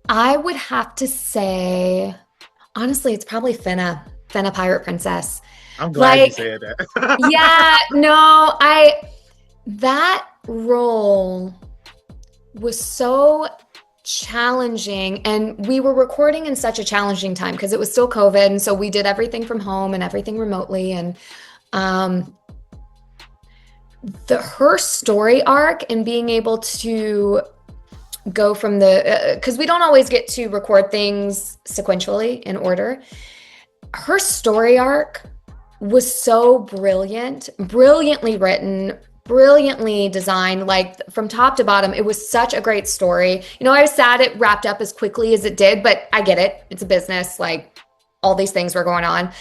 I would have to say, honestly, it's probably Finna Pirate Princess. I'm glad you said that. Yeah, no, that role was so challenging, and we were recording in such a challenging time because it was still COVID, and so we did everything from home and everything remotely. And um, her story arc and being able to go from the because we don't always get to record things sequentially in order. Her story arc was so brilliant, brilliantly written, brilliantly designed, like from top to bottom. It was such a great story. You know, I was sad it wrapped up as quickly as it did, but I get it. It's a business, like all these things were going on.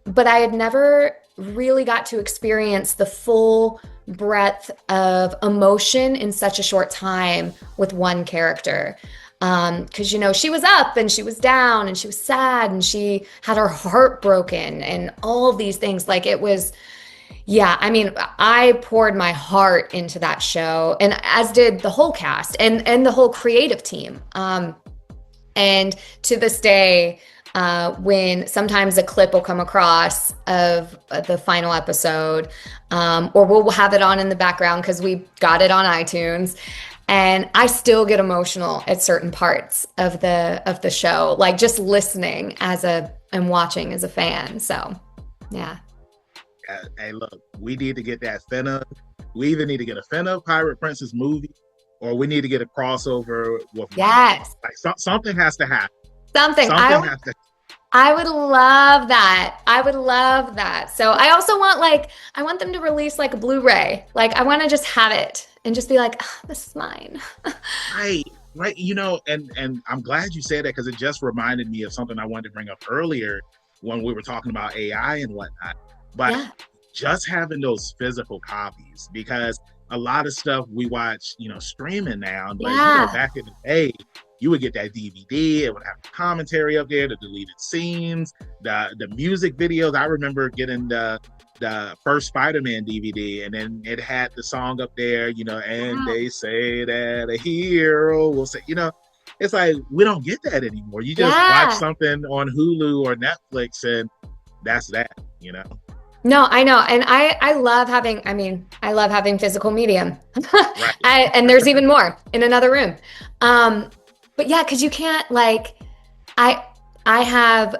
But I had never really got to experience the full breadth of emotion in such a short time with one character. Because, you know, she was up and she was down and she was sad and she had her heart broken and all of these things. Like it was, yeah, I mean, I poured my heart into that show, and as did the whole cast and the whole creative team. And to this day, when sometimes a clip will come across of the final episode, or we'll have it on in the background because we got it on iTunes, and I still get emotional at certain parts of the show, like just listening and watching as a fan. So, yeah. Hey, look, we need to get that Finna. We either need to get a Finna Pirate Princess movie, or we need to get a crossover with. Yes. Like something has to happen. Something has to. I would love that. I would love that. So I also I want them to release like a Blu-ray. Like I want to just have it and just be like, oh, this is mine. Right. You know, and I'm glad you said that, because it just reminded me of something I wanted to bring up earlier when we were talking about AI and whatnot. But just having those physical copies, because a lot of stuff we watch, you know, streaming now, but you know, back in the day, you would get that DVD, it would have commentary up there, the deleted scenes, the music videos. I remember getting the first Spider-Man DVD, and then it had the song up there, you know, and they say that a hero will say, you know, it's like, we don't get that anymore. You just watch something on Hulu or Netflix, and that's that, you know? No, I know. And I love having physical medium. Right. And there's even more in another room. But yeah, because you can't I have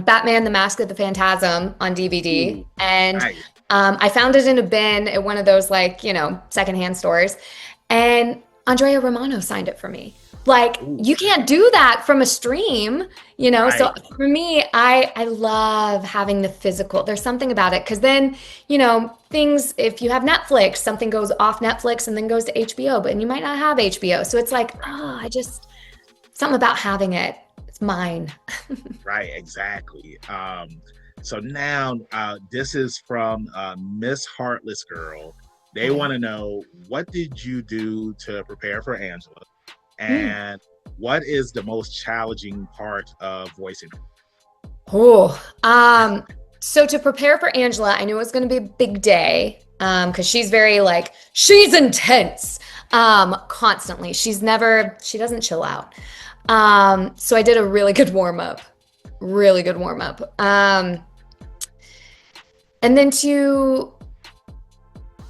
Batman: The Mask of the Phantasm on DVD. Ooh, and nice. I found it in a bin at one of those secondhand stores. And Andrea Romano signed it for me. Like, ooh, you can't do that from a stream, you know? Right. So for me, I love having the physical. There's something about it. Because then, you know, things, if you have Netflix, something goes off Netflix and then goes to HBO, but you might not have HBO. So it's like, something about having it. It's mine. Right, exactly. So now this is from Miss Heartless Girl. They want to know, what did you do to prepare for Angela? And what is the most challenging part of voicing her? So to prepare for Angela, I knew it was going to be a big day, because she's very she's intense, constantly. She doesn't chill out. So I did a really good warm up. And then to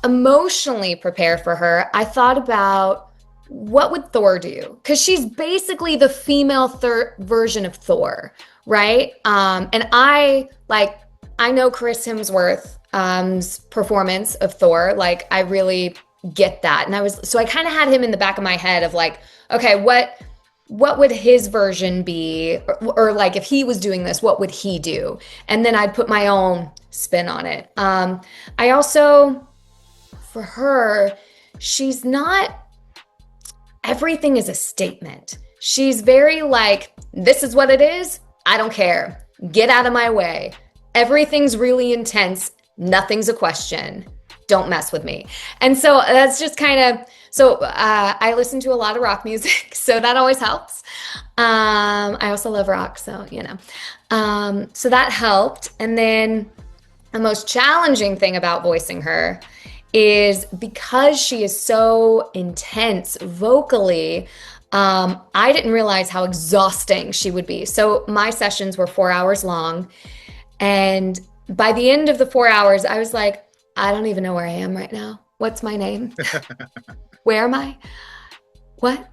emotionally prepare for her, I thought about, what would Thor do? Because she's basically the female version of Thor, right? And I know Chris Hemsworth's performance of Thor. Like, I really get that. And so I kind of had him in the back of my head of okay, what would his version be? Or if he was doing this, what would he do? And then I'd put my own spin on it. I also, for her, she's not, everything is a statement. She's very this is what it is. I don't care. Get out of my way. Everything's really intense. Nothing's a question. Don't mess with me. And so that's just kind of, I listen to a lot of rock music, so that always helps. I also love rock, so, you know. So that helped. And then the most challenging thing about voicing her is, because she is so intense vocally, I didn't realize how exhausting she would be. So my sessions were 4 hours long. And by the end of the 4 hours, I was like, I don't even know where I am right now. What's my name? Where am I? What?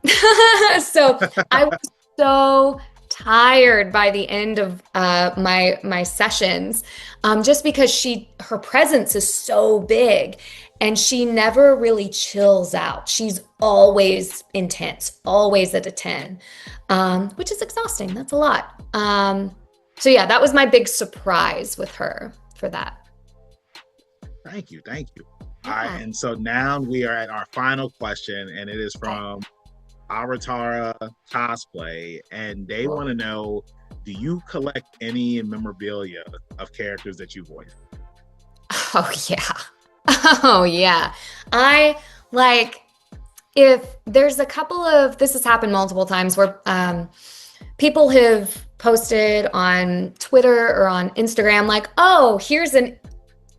So I was so tired by the end of my sessions, just because her presence is so big, and she never really chills out. She's always intense, always at a 10, which is exhausting. That's a lot. So yeah, that was my big surprise with her for that. Thank you. Thank you. All Yeah. right. And so now we are at our final question, and it is from Avatara Cosplay. And they want to know, do you collect any memorabilia of characters that you voice? Oh, yeah. Oh, yeah. I like, if there's a couple of, this has happened multiple times where people have posted on Twitter or on Instagram, like, oh, here's an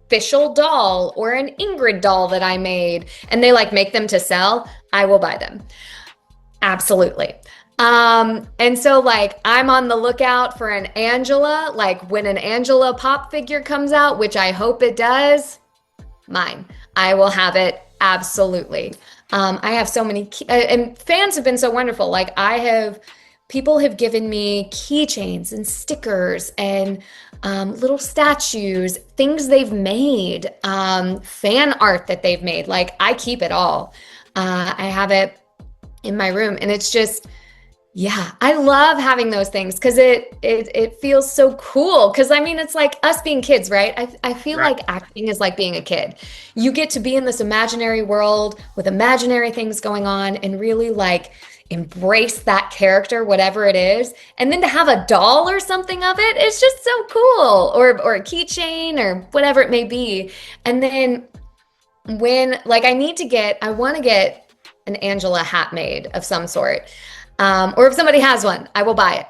official doll or an Ingrid doll that I made, and they like make them to sell. I will buy them. Absolutely. And so like I'm on the lookout for an Angela, like when an Angela pop figure comes out, which I hope it does, mine. I will have it. Absolutely. I have so many, and fans have been so wonderful. Like people have given me keychains and stickers and little statues, things they've made, fan art that they've made. Like I keep it all. I have it in my room, and it's just, yeah, I love having those things because it feels so cool. Because I mean, it's like us being kids, right? I feel Right. like acting is like being a kid. You get to be in this imaginary world with imaginary things going on and really like embrace that character, whatever it is. And then to have a doll or something of it, it's just so cool. Or a keychain or whatever it may be. And then when like I want to get an Angela hat made of some sort. Or if somebody has one, I will buy it.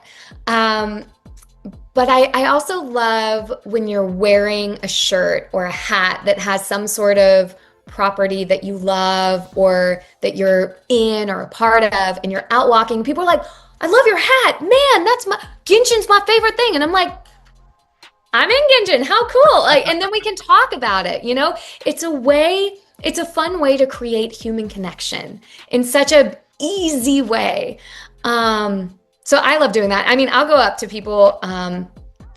But I also love when you're wearing a shirt or a hat that has some sort of property that you love or that you're in or a part of, and you're out walking. People are like, I love your hat. Man, Genshin's my favorite thing. And I'm like, I'm in Genshin. How cool. Like, and then we can talk about it. It's a fun way to create human connection in such a easy way. So I love doing that. I mean, I'll go up to people,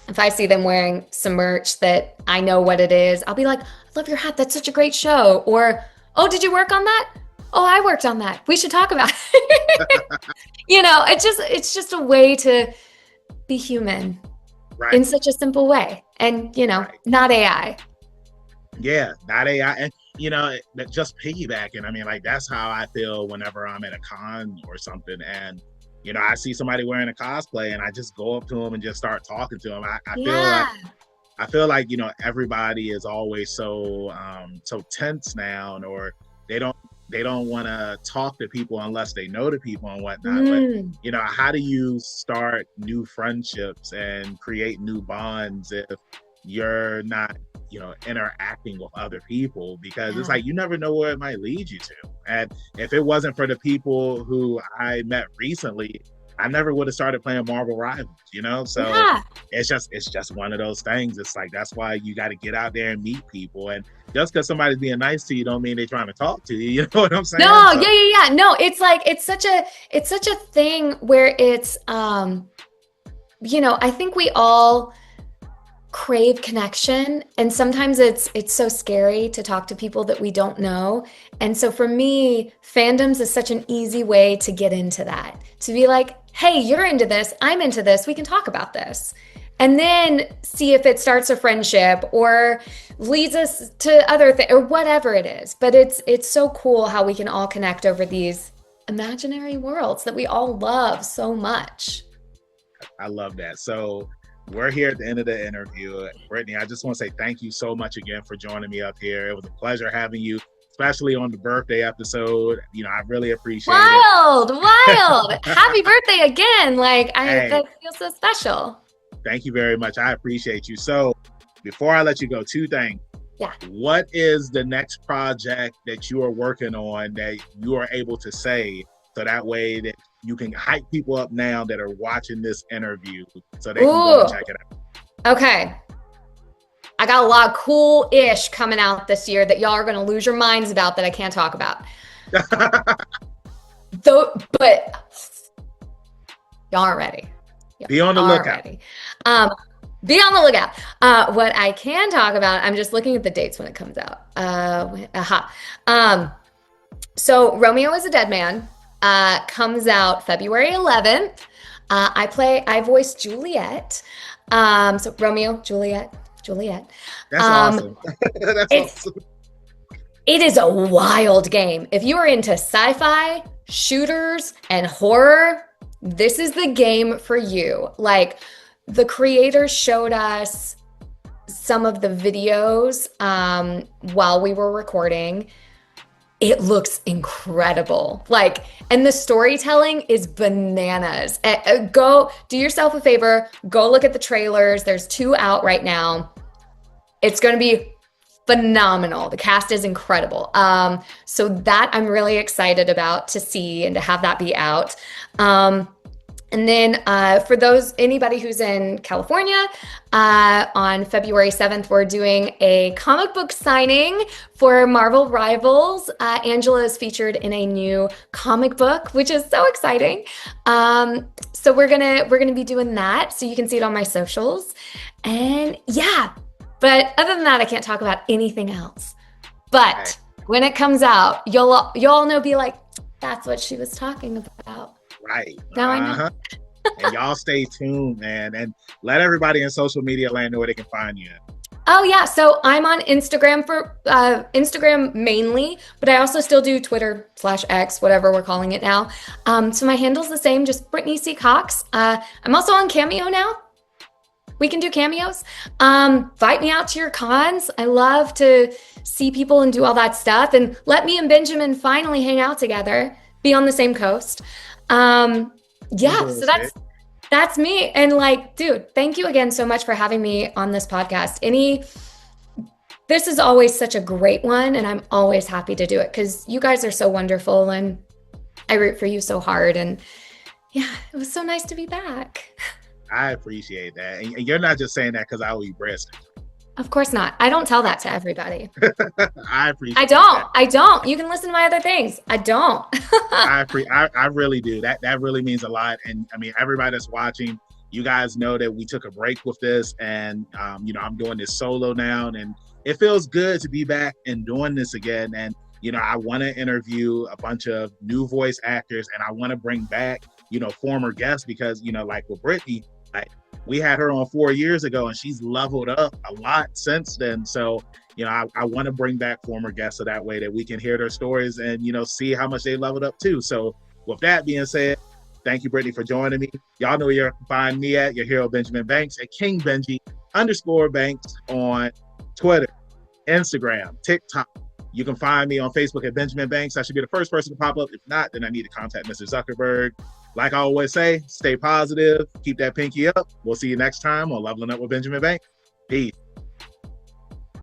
if I see them wearing some merch that I know what it is, I'll be like, I love your hat. That's such a great show. Or, oh, did you work on that? Oh, I worked on that. We should talk about it. It's just a way to be human. Right. In such a simple way. And, right. Not AI. Yeah, not AI. And, just piggybacking. I mean, like, that's how I feel whenever I'm at a con or something. And, I see somebody wearing a cosplay and I just go up to them and just start talking to them. I feel like, everybody is always so tense now, or they don't want to talk to people unless they know the people and whatnot. But, how do you start new friendships and create new bonds if you're not, interacting with other people? Because it's like, you never know where it might lead you to. And if it wasn't for the people who I met recently, I never would have started playing Marvel Rivals, So it's just one of those things. It's like, that's why you got to get out there and meet people. And just because somebody's being nice to you don't mean they're trying to talk to you. You know what I'm saying? No, yeah. No, it's like, it's such a thing where it's, I think we all crave connection, and sometimes it's so scary to talk to people that we don't know. And so for me, fandoms is such an easy way to get into that, to be like, hey, you're into this, I'm into this, we can talk about this, and then see if it starts a friendship or leads us to other things or whatever it is. But it's so cool how we can all connect over these imaginary worlds that we all love so much. I love that. So we're here at the end of the interview. Brittany, I just want to say thank you so much again for joining me up here. It was a pleasure having you, especially on the birthday episode. I really appreciate it. Wild. Happy birthday again. That feels so special. Thank you very much. I appreciate you. So before I let you go, two things. Yeah. What is the next project that you are working on that you are able to say, so that way that you can hype people up now that are watching this interview so they can go and check it out? Okay. I got a lot of cool-ish coming out this year that y'all are going to lose your minds about that I can't talk about. Though, but y'all aren't ready. Be on the lookout. Ready. Be on the lookout. What I can talk about, I'm just looking at the dates when it comes out. So Romeo is a Dead Man comes out February 11th. I voice Juliet. So Romeo, Juliet. That's awesome. That's awesome. It is a wild game. If you are into sci-fi, shooters, and horror, this is the game for you. Like, the creators showed us some of the videos while we were recording. It looks incredible. Like, and the storytelling is bananas. Go do yourself a favor. Go look at the trailers. There's 2 out right now. It's going to be phenomenal. The cast is incredible. So that I'm really excited about to see and to have that be out. And then for anybody who's in California, on February 7th, we're doing a comic book signing for Marvel Rivals. Angela is featured in a new comic book, which is so exciting. So we're gonna be doing that. So you can see it on my socials. And yeah, but other than that, I can't talk about anything else. But when it comes out, you'll all know, be like, that's what she was talking about. Right. Now I know. And y'all stay tuned, man, and let everybody in social media land know where they can find you. Oh yeah, so I'm on Instagram for Instagram mainly, but I also still do Twitter/X, whatever we're calling it now. So my handle's the same, just Brittany C. Cox. I'm also on Cameo now. We can do cameos. Invite me out to your cons. I love to see people and do all that stuff, and let me and Benjamin finally hang out together, be on the same coast. So that's me. And like, dude, thank you again so much for having me on this podcast. This is always such a great one, and I'm always happy to do it because you guys are so wonderful and I root for you so hard. And yeah, it was so nice to be back. I appreciate that. And you're not just saying that because I owe you breast. Of course not. I don't tell that to everybody. I appreciate I don't. You can listen to my other things. I don't. I really do. That really means a lot. And I mean, everybody that's watching, you guys know that we took a break with this, and I'm doing this solo now, and it feels good to be back and doing this again. And I want to interview a bunch of new voice actors, and I want to bring back former guests, because like with Brittany, we had her on 4 years ago, and she's leveled up a lot since then. So, I want to bring back former guests so that way that we can hear their stories and, see how much they leveled up too. So with that being said, thank you, Brittany, for joining me. Y'all know where you can find me at, your hero, Benjamin Banks, at KingBenji_Banks on Twitter, Instagram, TikTok. You can find me on Facebook at Benjamin Banks. I should be the first person to pop up. If not, then I need to contact Mr. Zuckerberg. Like I always say, stay positive, keep that pinky up. We'll see you next time on Leveling Up with Benjamin Banks. Peace.